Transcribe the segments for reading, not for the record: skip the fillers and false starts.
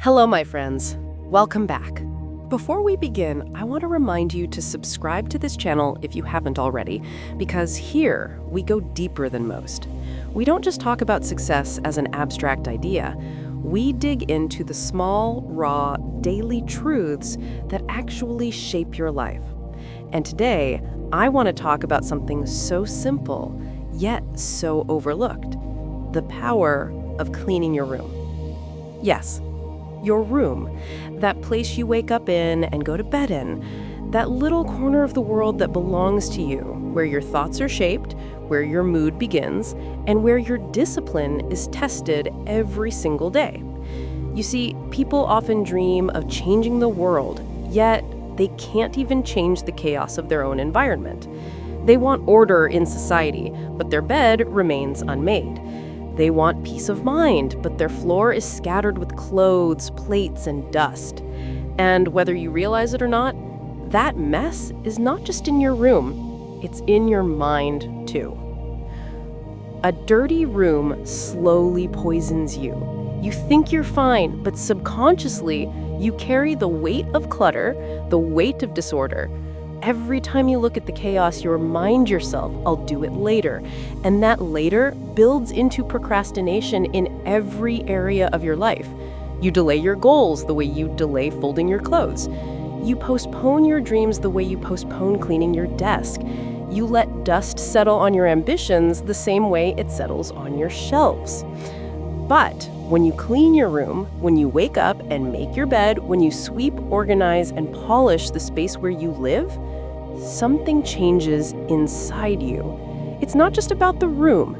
Hello, my friends. Welcome back. Before we begin, I want to remind you to subscribe to this channel if you haven't already, because here we go deeper than most. We don't just talk about success as an abstract idea. We dig into the small, raw, daily truths that actually shape your life. And today, I want to talk about something so simple, yet so overlooked: the power of cleaning your room. Yes, your room, that place you wake up in and go to bed in, that little corner of the world that belongs to you, where your thoughts are shaped, where your mood begins, and where your discipline is tested every single day. You see, people often dream of changing the world, yet they can't even change the chaos of their own environment. They want order in society, but their bed remains unmade. They want peace of mind, but their floor is scattered with clothes, plates, and dust. And whether you realize it or not, that mess is not just in your room, it's in your mind too. A dirty room slowly poisons you. You think you're fine, but subconsciously, you carry the weight of clutter, the weight of disorder. Every time you look at the chaos, you remind yourself, I'll do it later. And that later builds into procrastination in every area of your life. You delay your goals the way you delay folding your clothes. You postpone your dreams the way you postpone cleaning your desk. You let dust settle on your ambitions the same way it settles on your shelves. But when you clean your room, when you wake up and make your bed, when you sweep, organize, and polish the space where you live, something changes inside you. It's not just about the room.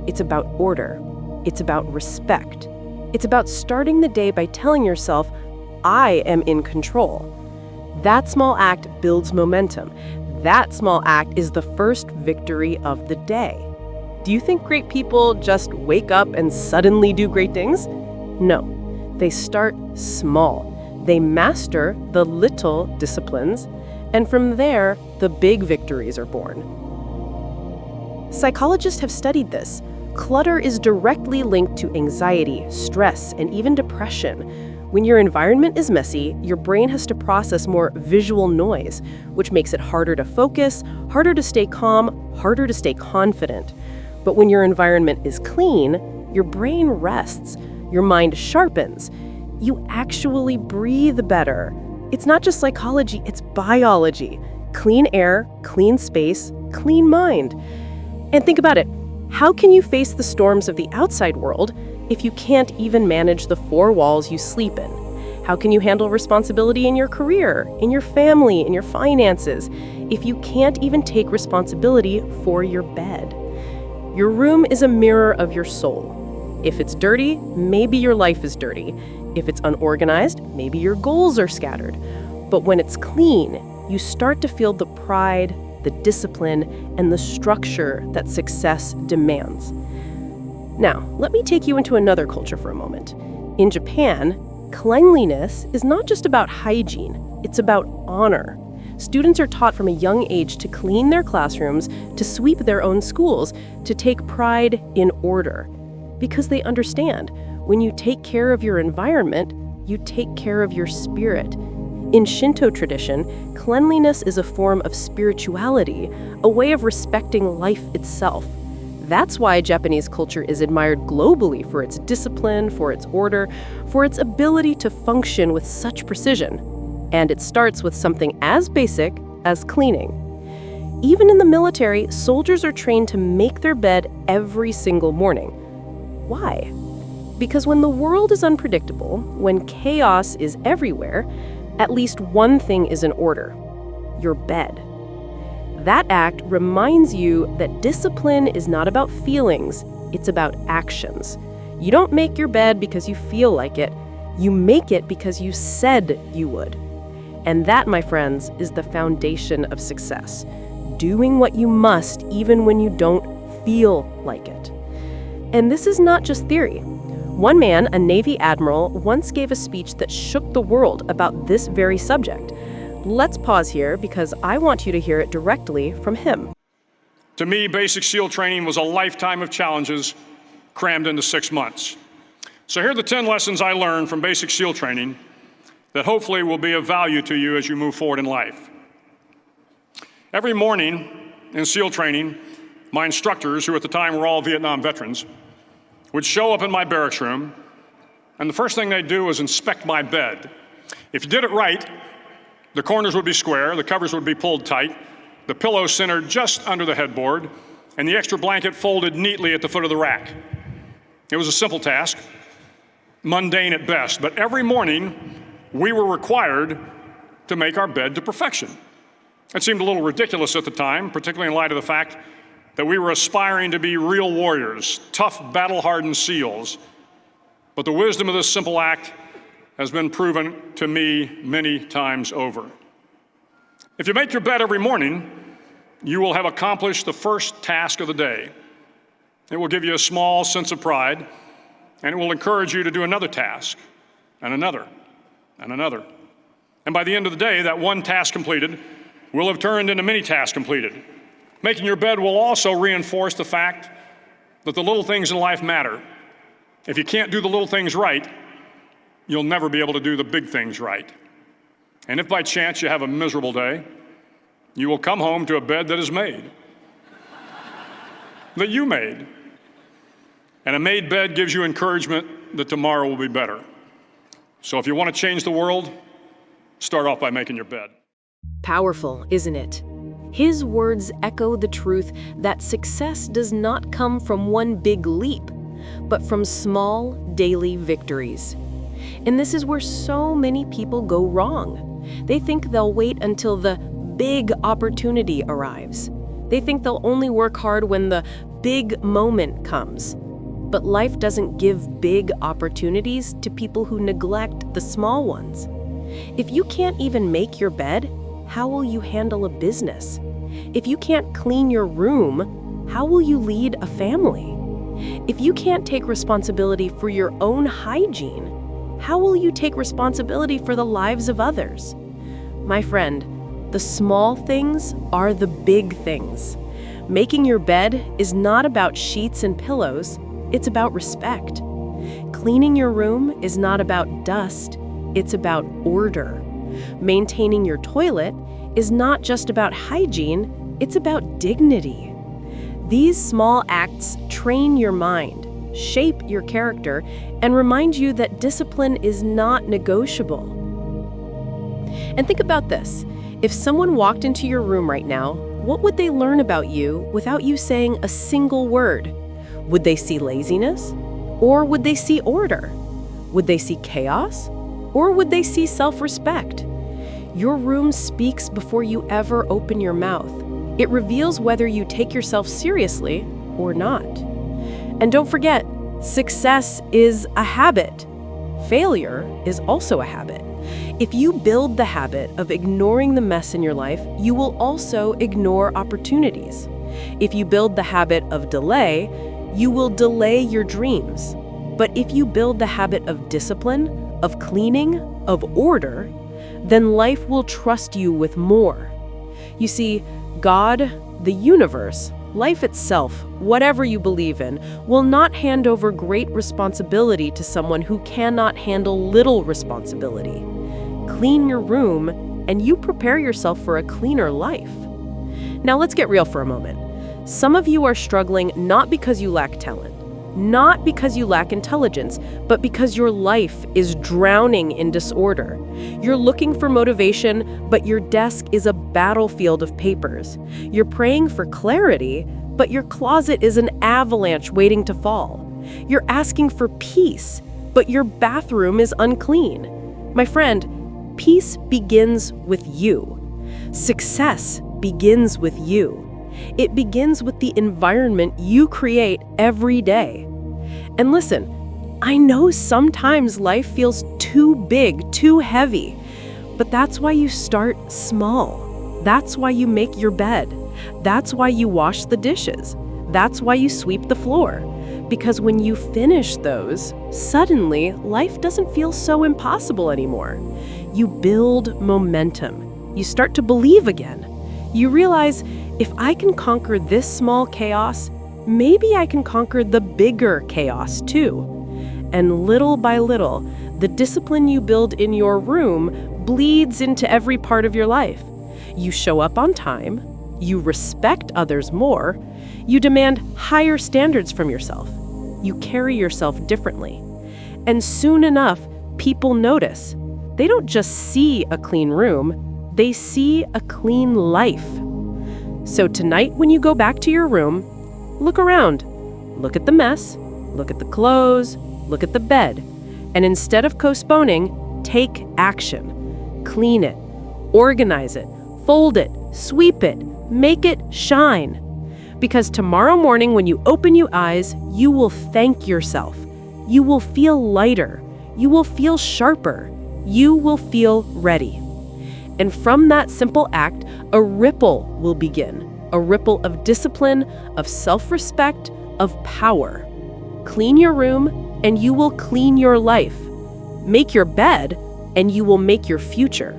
It's about order. It's about respect. It's about starting the day by telling yourself, I am in control. That small act builds momentum. That small act is the first victory of the day. Do you think great people just wake up and suddenly do great things? No, they start small. They master the little disciplines, and from there, the big victories are born. Psychologists have studied this. Clutter is directly linked to anxiety, stress, and even depression. When your environment is messy, your brain has to process more visual noise, which makes it harder to focus, harder to stay calm, harder to stay confident. But when your environment is clean, your brain rests, your mind sharpens. You actually breathe better. It's not just psychology, it's biology. Clean air, clean space, clean mind. And think about it. How can you face the storms of the outside world if you can't even manage the four walls you sleep in? How can you handle responsibility in your career, in your family, in your finances, if you can't even take responsibility for your bed? Your room is a mirror of your soul. If it's dirty, maybe your life is dirty. If it's unorganized, maybe your goals are scattered. But when it's clean, you start to feel the pride, the discipline, and the structure that success demands. Now, let me take you into another culture for a moment. In Japan, cleanliness is not just about hygiene, it's about honor. Students are taught from a young age to clean their classrooms, to sweep their own schools, to take pride in order. Because they understand, when you take care of your environment, you take care of your spirit. In Shinto tradition, cleanliness is a form of spirituality, a way of respecting life itself. That's why Japanese culture is admired globally for its discipline, for its order, for its ability to function with such precision. And it starts with something as basic as cleaning. Even in the military, soldiers are trained to make their bed every single morning. Why? Because when the world is unpredictable, when chaos is everywhere, at least one thing is in order: your bed. That act reminds you that discipline is not about feelings, it's about actions. You don't make your bed because you feel like it, you make it because you said you would. And that, my friends, is the foundation of success. Doing what you must even when you don't feel like it. And this is not just theory. One man, a Navy admiral, once gave a speech that shook the world about this very subject. Let's pause here because I want you to hear it directly from him. To me, basic SEAL training was a lifetime of challenges crammed into 6 months. So here are the 10 lessons I learned from basic SEAL training that hopefully will be of value to you as you move forward in life. Every morning in SEAL training, my instructors, who at the time were all Vietnam veterans, would show up in my barracks room, and the first thing they'd do was inspect my bed. If you did it right, the corners would be square, the covers would be pulled tight, the pillow centered just under the headboard, and the extra blanket folded neatly at the foot of the rack. It was a simple task, mundane at best, but every morning we were required to make our bed to perfection. It seemed a little ridiculous at the time, particularly in light of the fact that we were aspiring to be real warriors, tough, battle-hardened SEALs. But the wisdom of this simple act has been proven to me many times over. If you make your bed every morning, you will have accomplished the first task of the day. It will give you a small sense of pride, and it will encourage you to do another task, and another, and another. And by the end of the day, that one task completed will have turned into many tasks completed. Making your bed will also reinforce the fact that the little things in life matter. If you can't do the little things right, you'll never be able to do the big things right. And if by chance you have a miserable day, you will come home to a bed that is made, that you made. And a made bed gives you encouragement that tomorrow will be better. So if you want to change the world, start off by making your bed. Powerful, isn't it? His words echo the truth that success does not come from one big leap, but from small, daily victories. And this is where so many people go wrong. They think they'll wait until the big opportunity arrives. They think they'll only work hard when the big moment comes. But life doesn't give big opportunities to people who neglect the small ones. If you can't even make your bed, how will you handle a business? If you can't clean your room, how will you lead a family? If you can't take responsibility for your own hygiene, how will you take responsibility for the lives of others? My friend, the small things are the big things. Making your bed is not about sheets and pillows, it's about respect. Cleaning your room is not about dust, it's about order. Maintaining your toilet is not just about hygiene, it's about dignity. These small acts train your mind, shape your character, and remind you that discipline is not negotiable. And think about this. If someone walked into your room right now, what would they learn about you without you saying a single word? Would they see laziness? Or would they see order? Would they see chaos? Or would they see self-respect? Your room speaks before you ever open your mouth. It reveals whether you take yourself seriously or not. And don't forget, success is a habit. Failure is also a habit. If you build the habit of ignoring the mess in your life, you will also ignore opportunities. If you build the habit of delay, you will delay your dreams. But if you build the habit of discipline, of cleaning, of order, then life will trust you with more. You see, God, the universe, life itself, whatever you believe in, will not hand over great responsibility to someone who cannot handle little responsibility. Clean your room, and you prepare yourself for a cleaner life. Now let's get real for a moment. Some of you are struggling not because you lack talent, not because you lack intelligence, but because your life is drowning in disorder. You're looking for motivation, but your desk is a battlefield of papers. You're praying for clarity, but your closet is an avalanche waiting to fall. You're asking for peace, but your bathroom is unclean. My friend, peace begins with you. Success begins with you. It begins with the environment you create every day. And listen, I know sometimes life feels too big, too heavy, but that's why you start small. That's why you make your bed. That's why you wash the dishes. That's why you sweep the floor. Because when you finish those, suddenly life doesn't feel so impossible anymore. You build momentum. You start to believe again. You realize, if I can conquer this small chaos, maybe I can conquer the bigger chaos too. And little by little, the discipline you build in your room bleeds into every part of your life. You show up on time, you respect others more, you demand higher standards from yourself, you carry yourself differently. And soon enough, people notice. They don't just see a clean room, they see a clean life. So tonight, when you go back to your room, look around. Look at the mess, look at the clothes, look at the bed. And instead of postponing, take action. Clean it, organize it, fold it, sweep it, make it shine. Because tomorrow morning when you open your eyes, you will thank yourself. You will feel lighter. You will feel sharper. You will feel ready. And from that simple act, a ripple will begin. A ripple of discipline, of self-respect, of power. Clean your room, and you will clean your life. Make your bed, and you will make your future.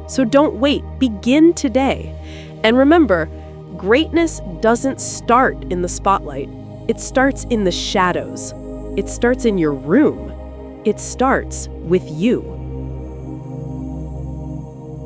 So don't wait. Begin today. And remember, greatness doesn't start in the spotlight. It starts in the shadows. It starts in your room. It starts with you.